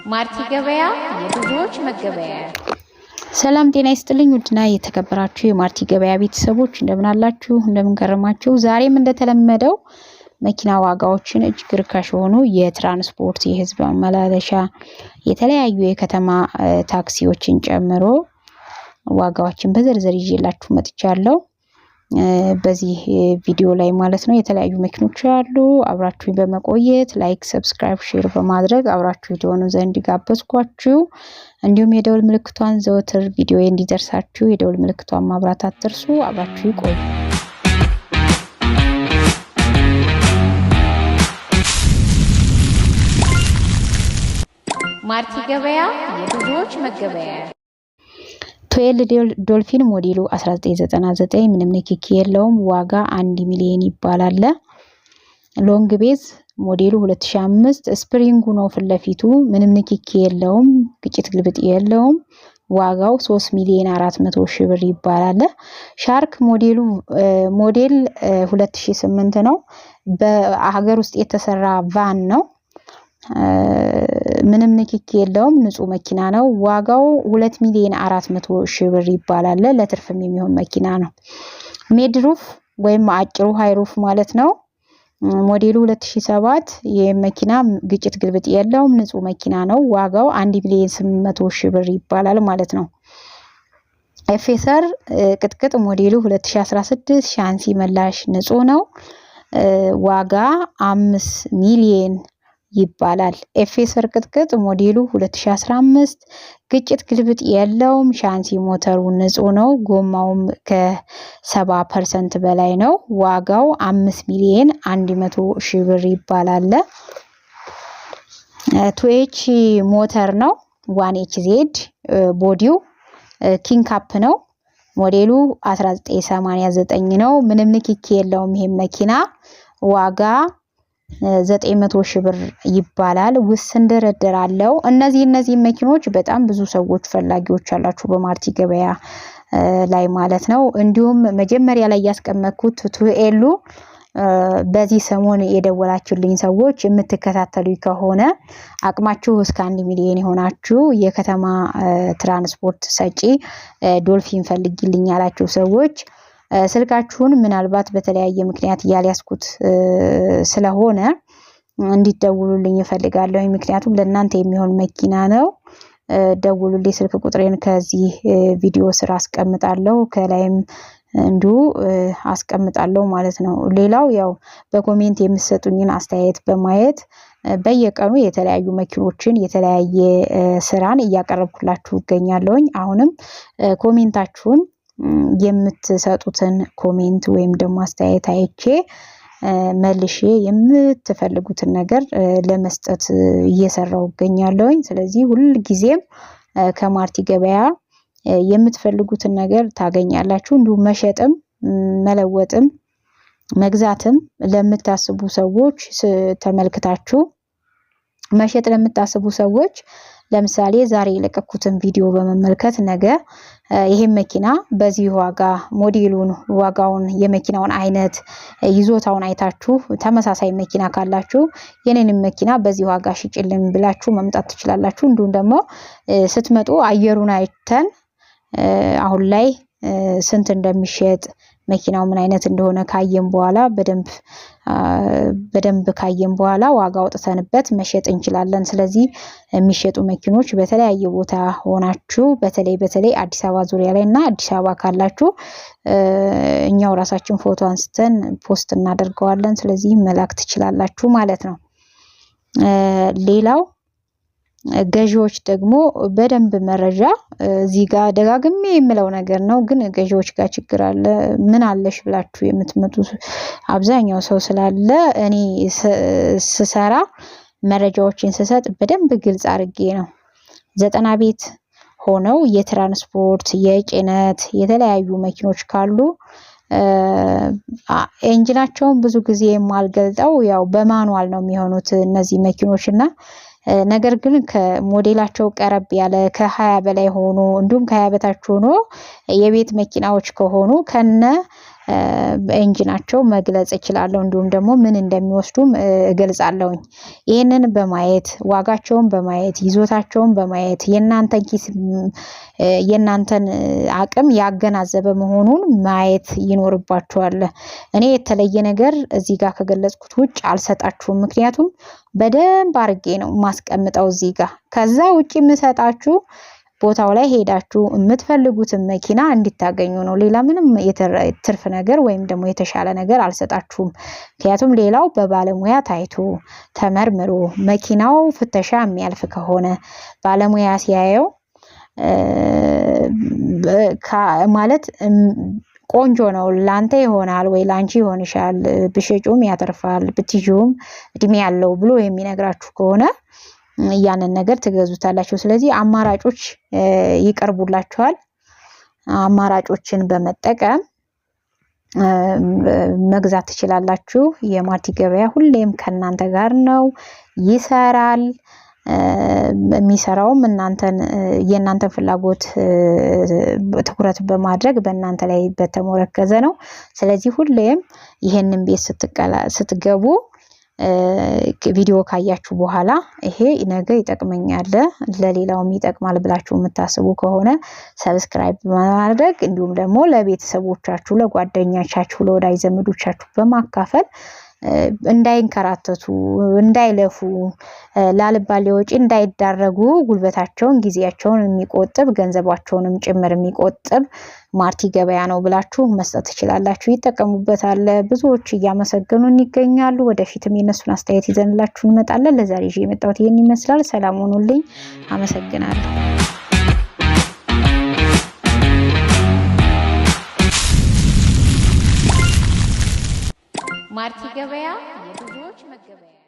ማርቲ ገበያ የብዙዎች መገበያ። ሰላም ጤና ይስጥልኝ ውድና የተከበራችሁ የማርቲ ገበያ ቤተሰቦች እንደምን አላችሁ? እንደምን ከረማችሁ? ዛሬም እንደተለመደው መኪና ዋጋዎችን እጅግ ርካሽ ሆኖ የትራንስፖርት የህዝብ ማመላለሻ የተለያዩ የከተማ ታክሲዎችን ጨምሮ ዋጋዎችን በዝርዝር ይዤላችሁ መጥቻለሁ። በዚህ ቪዲዮ ላይ ማለት ነው የተለያዩ መኪኖች አሉ። አብራችሁ በመቆየት ላይክ፣ ሰብስክራይብ፣ ሼር በማድረግ አብራችሁ ትሆኑ ዘንድ ጋበዝኳችሁ። እንዲሁም የደውል ምልክቷን ዘወትር ቪዲዮ እንዲደርሳችሁ የደውል ምልክቷን ማብራት አትርሱ። አብራችሁ ይቆዩ። ማርቲ ገበያ የብዙዎች መገበያ። ቶዮታ ዶልፊን ሞዴሉ 1999 ምንም ንክኪ የለውም። ዋጋ 1 ሚሊዮን ይባላል። ሎንግ ቤዝ ሞዴሉ 2005 ስፕሪንጉ ነው ፍለፊቱ ምንም ንክኪ የለውም። ግጭት ግልብጥ የለውም። ዋጋው 3 ሚሊዮን 400 ሺህ ብር ይባላል። ሻርክ ሞዴል 2008 ነው። በሀገር ውስጥ የተሰራ ቫን ነው። ምንም ንክኪ የለውም። ንጹህ መኪና ነው። ዋጋው 2 ሚሊዮን 400 ሺህ ብር ይባላል። ለትርፍም የሚሆን መኪና ነው። ሜድሩፍ ወይም አጭሩ ሃይሩፍ ማለት ነው። ሞዴሉ 2007 የመኪና ግጭት ግልብጥ የለውም። ንጹህ መኪና ነው። ዋጋው 1 ሚሊዮን 800 ሺህ ብር ይባላል ማለት ነው። ኤፌሰር ቅጥቅጥ ሞዴሉ 2016 ሻንሲ መላሽ ንጹህ ነው። ዋጋ 5 ሚሊዮን ይባላል። ኤፌሰር ቅጥቅጥ ሞዴሉ 2015 ግጭት ግልብጥ የለውም። ሻንሲ ሞተሩ ንጹህ ነው። ጎማውም ከ70% በላይ ነው። ዋጋው 5 ሚሊዮን 100 ሺህ ብር ይባላል። 2H ሞተር ነው። 1HZ ቦዲው ኪንግ ካፕ ነው። ሞዴሉ 1989 ነው። ምንም ንክኪ የለውም። ይሄ መኪና ዋጋ 900 ሺህ ብር ይባላል። ውስን ድርድር አለው። እነዚህ መኪኖች በጣም ብዙ ሰዎች ፈላጊዎች አላችሁ በማርቲ ገበያ ላይ ማለት ነው። እንዲሁም መጀመሪያ ላይ ያስቀመጥኩት ቱኤሉ በዚህ ሰሞን የደወላችሁልኝ ሰዎች የምትከታተሉ ከሆነ አቅማችሁ እስከ 1 ሚሊዮን የሆናችሁ የከተማ ትራንስፖርት ሰጪ ዶልፊን ፈልጊልኝ ያላችሁ ሰዎች ስልካችሁን ምናልባት በተለያየ ምክንያት ያልያዝኩት ስለሆነ እንዲደውሉልኝ እፈልጋለሁ። ምክንያቱም ለእናንተ የሚሆን መኪና ነው። ደውሉልኝ። ስልክ ቁጥሬን ከዚህ ቪዲዮ ስር አስቀምጣለሁ፣ ከላይም እንዲሁ አስቀምጣለሁ ማለት ነው። ሌላው ያው በኮሜንት የምትሰጡኝን አስተያየት በማየት በየቀኑ የተለያዩ መኪኖችን የተለያየ ስራን እያቀረብኩላችሁ እገኛለሁ። አሁንም ኮሜንታችሁን የምትሰጡትን ኮሜንት ወይም ደግሞ አስተያየት አይቼ መልሼ የምትፈልጉትን ነገር ለመስጠት እየሰራው እገኛለሁ። ስለዚህ ሁሉ ጊዜም ከማርቲ ገበያ የምትፈልጉትን ነገር ታገኛላችሁ። እንዲሁም መሸጥም መለወጥም መግዛትም ለምታስቡ ሰዎች ተመልክታችሁ መሸጥ ለምታስቡ ሰዎች ለምሳሌ ዛሬ የለቀኩትን ቪዲዮ በመመልከት ነገ ይሄን መኪና በዚህ ዋጋ ሞዴሉን፣ ዋጋውን፣ የመኪናውን አይነት፣ ይዞታውን አይታችሁ ተመሳሳይ መኪና ካላችሁ የኔንም መኪና በዚህ ዋጋ ሽጭልኝ ብላችሁ መምጣት ትችላላችሁ። እንዲሁም ደግሞ ስትመጡ አየሩን አይተን አሁን ላይ ስንት እንደሚሸጥ መኪናው ምን አይነት እንደሆነ ካየን በኋላ በደንብ ካየን በኋላ ዋጋ አውጥተንበት መሸጥ እንችላለን። ስለዚህ የሚሸጡ መኪኖች በተለያየ ቦታ ሆናችሁ በተለይ አዲስ አበባ ዙሪያ ላይ እና አዲስ አበባ ካላችሁ እኛው ራሳችን ፎቶ አንስተን ፖስት እናደርገዋለን። ስለዚህ መላክ ትችላላችሁ ማለት ነው። ሌላው ገዢዎች ደግሞ በደንብ መረጃ እዚህ ጋር ደጋግሜ የምለው ነገር ነው፣ ግን ገዢዎች ጋር ችግር አለ። ምን አለሽ ብላችሁ የምትመጡ አብዛኛው ሰው ስላለ እኔ ስሰራ መረጃዎችን ስሰጥ በደንብ ግልጽ አድርጌ ነው። 90 ቤት ሆነው የትራንስፖርት የጭነት የተለያዩ መኪኖች ካሉ ኢንጂናቸውን ብዙ ጊዜ የማልገልጠው ያው በማኑዋል ነው የሚሆኑት እነዚህ መኪኖችና ነገር ግን ከሞዴላቸው ቀረብ ያለ ከ20 በላይ ሆኖ እንዲሁም ከ20 በታች ሆኖ የቤት መኪናዎች ከሆኑ ከነ በኢንጂናቸው መግለጽ እችላለሁ። እንዲሁም ደግሞ ምን እንደሚወስዱም እገልጻለሁኝ። ይሄንን በማየት ዋጋቸውን በማየት ይዞታቸውን በማየት የናንተን ኪስ የናንተን አቅም ያገናዘበ መሆኑን ማየት ይኖርባችኋል። እኔ የተለየ ነገር እዚህ ጋር ከገለጽኩት ውጭ አልሰጣችሁም። ምክንያቱም በደንብ አርጌ ነው ማስቀምጠው እዚህ ጋር። ከዛ ውጪ የምሰጣችሁ ቦታው ላይ ሄዳችሁ የምትፈልጉትን መኪና እንድታገኙ ነው። ሌላ ምንም ትርፍ ነገር ወይም ደግሞ የተሻለ ነገር አልሰጣችሁም። ምክንያቱም ሌላው በባለሙያ ታይቶ ተመርምሮ መኪናው ፍተሻ የሚያልፍ ከሆነ ባለሙያ ሲያየው ማለት ቆንጆ ነው ላንተ ይሆናል ወይ ላንቺ ይሆንሻል፣ ብሸጩም ያተርፋል፣ ብትጂውም እድሜ ያለው ብሎ የሚነግራችሁ ከሆነ ያንን ነገር ትገዙታላችሁ። ስለዚህ አማራጮች ይቀርቡላችኋል። አማራጮችን በመጠቀም መግዛት ትችላላችሁ። የማርቲ ገበያ ሁሌም ከናንተ ጋር ነው፣ ይሰራል። የሚሰራውም የናንተን ፍላጎት ትኩረት በማድረግ በእናንተ ላይ በተሞረከዘ ነው። ስለዚህ ሁሌም ይሄንን ቤት ስትገቡ ቪዲዮ ካያችሁ በኋላ ይሄ ነገ ይጠቅመኛል ለሌላውም ይጠቅማል ብላችሁ የምታስቡ ከሆነ ሰብስክራይብ በማድረግ እንዲሁም ደግሞ ለቤተሰቦቻችሁ፣ ለጓደኞቻችሁ፣ ለወዳጅ ዘመዶቻችሁ በማካፈል እንዳይንከራተቱ፣ እንዳይለፉ፣ ላልባሌ ወጪ እንዳይዳረጉ ጉልበታቸውን፣ ጊዜያቸውን የሚቆጥብ ገንዘባቸውንም ጭምር የሚቆጥብ ማርቲ ገበያ ነው ብላችሁ መስጠት ትችላላችሁ። ይጠቀሙበታል። ብዙዎች እያመሰገኑን ይገኛሉ። ወደፊትም የነሱን አስተያየት ይዘንላችሁ እንመጣለን። ለዛሬ ይዤ የመጣሁት ይሄን ይመስላል። ሰላም ሁኑልኝ። አመሰግናለሁ። ማርቲ ገበያ የብዙዎች መገበያ